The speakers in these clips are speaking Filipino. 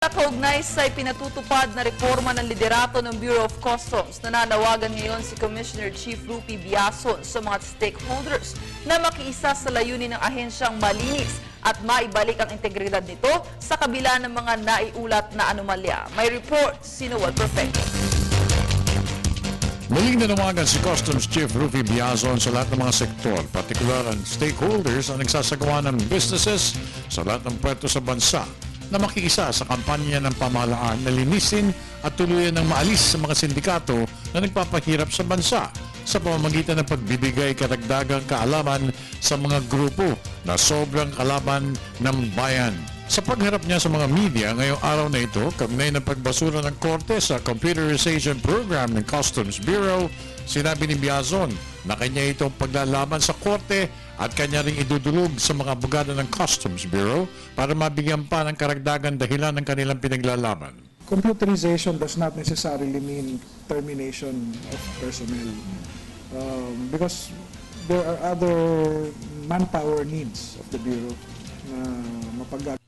Kaugnay sa pinatutupad na reforma ng liderato ng Bureau of Customs, nananawagan ngayon si Commissioner Chief Rupi Biason sa mga stakeholders na makiisa sa layunin ng ahensyang malinis at maibalik ang integridad nito sa kabila ng mga naiulat na anomalya. May report si Noel Perfecto. Muling nanawagan si Customs Chief Rupi Biason sa lahat ng mga sektor, partikular ang stakeholders na nagsasagawa ng businesses sa lahat ng puerto sa bansa, na makiisa sa kampanya ng pamahalaan na linisin at tuluyan ng maalis sa mga sindikato na nagpapahirap sa bansa sa pamamagitan ng pagbibigay karagdagang kaalaman sa mga grupo na sobrang kalaban ng bayan. Sa pagharap niya sa mga media ngayong araw na ito, kaugnay ng pagbasura ng korte sa computerization program ng Customs Bureau, sinabi ni Biazon na kanya itong paglalaban sa korte at kanya ring idudulog sa mga abogado ng Customs Bureau para mabigyan pa ng karagdagan dahilan ng kanilang pinaglalaban. Computerization does not necessarily mean termination of personnel because there are other manpower needs of the Bureau na mapagagawa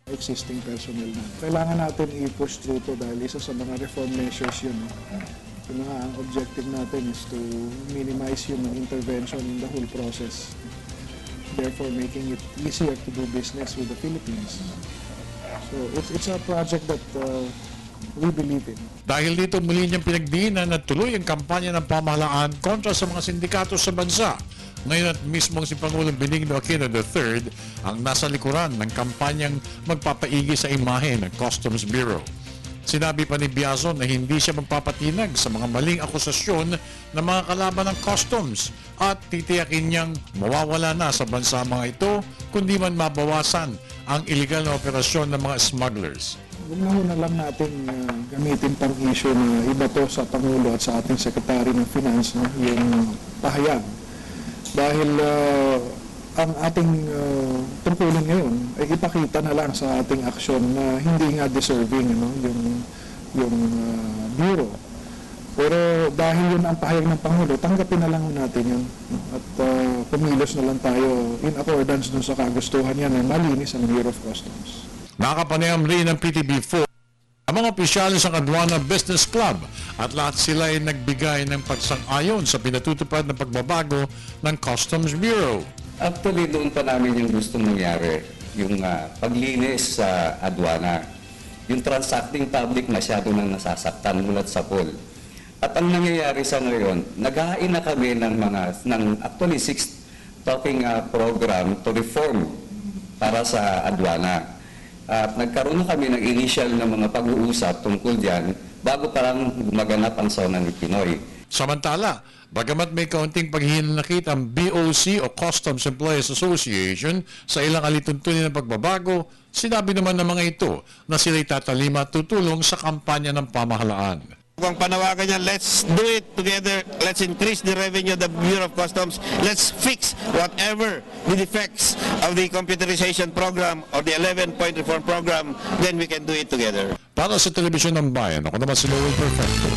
existing personnel na. Kailangan natin i-push through to dahil isa sa mga reform measures yun. Yung mga ang objective natin is to minimize human intervention in the whole process, therefore making it easier to do business with the Philippines. So it's a project that we believe in. Dahil dito muli niyang pinagdiinan na tuloy ang kampanya ng pamahalaan kontra sa mga sindikato sa bansa. Ngayon at mismong si Pangulong Benigno Aquino III ang nasa likuran ng kampanyang magpapaigi sa imahe ng Customs Bureau. Sinabi pa ni Biazon na hindi siya magpapatinag sa mga maling akusasyon ng mga kalaban ng customs at titiyakin niyang mawawala na sa bansa mga ito kundi man mabawasan ang iligal na operasyon ng mga smugglers. Huwag na lang natin gamitin pang issue na iba to sa Pangulo at sa ating Secretary ng Finance, yung pahayag. Dahil ang ating tungkulin ngayon ay ipakita na lang sa ating aksyon na hindi nga deserving yung Bureau. Pero dahil yun ang pahayag ng Pangulo, tanggapin na lang natin yun. At pumilos na lang tayo in accordance dun sa kagustuhan niya na malinis ang Bureau of Customs. Nakapanayam rin ng PTB4 ang mga opisyalis ng Aduana Business Club at lahat sila ay nagbigay ng pagsang-ayon sa pinatutupad na pagbabago ng Customs Bureau. Actually, doon pa namin yung gusto mangyari, yung paglinis sa aduana. Yung transacting public masyado nang nasasaktan mulat sa pool. At ang nangyayari sa ngayon, naghahain na kami ng actually 6 talking program to reform para sa aduana. At nagkaroon na kami ng initial na mga pag-uusap tungkol dyan bago pa lang gumaganap ang sauna ni Pinoy. Samantala, bagamat may kaunting paghihinanakit ang BOC o Customs Employees Association sa ilang alituntunin ng pagbabago, sinabi naman ng mga ito na sila'y tatalima at tutulong sa kampanya ng pamahalaan. Kung panawagan niya, let's do it together, let's increase the revenue of the Bureau of Customs, let's fix whatever the defects of the computerization program or the 11-point reform program, then we can do it together. Para sa Telebisyon ng Bayan, ako naman si Noel Perfecto.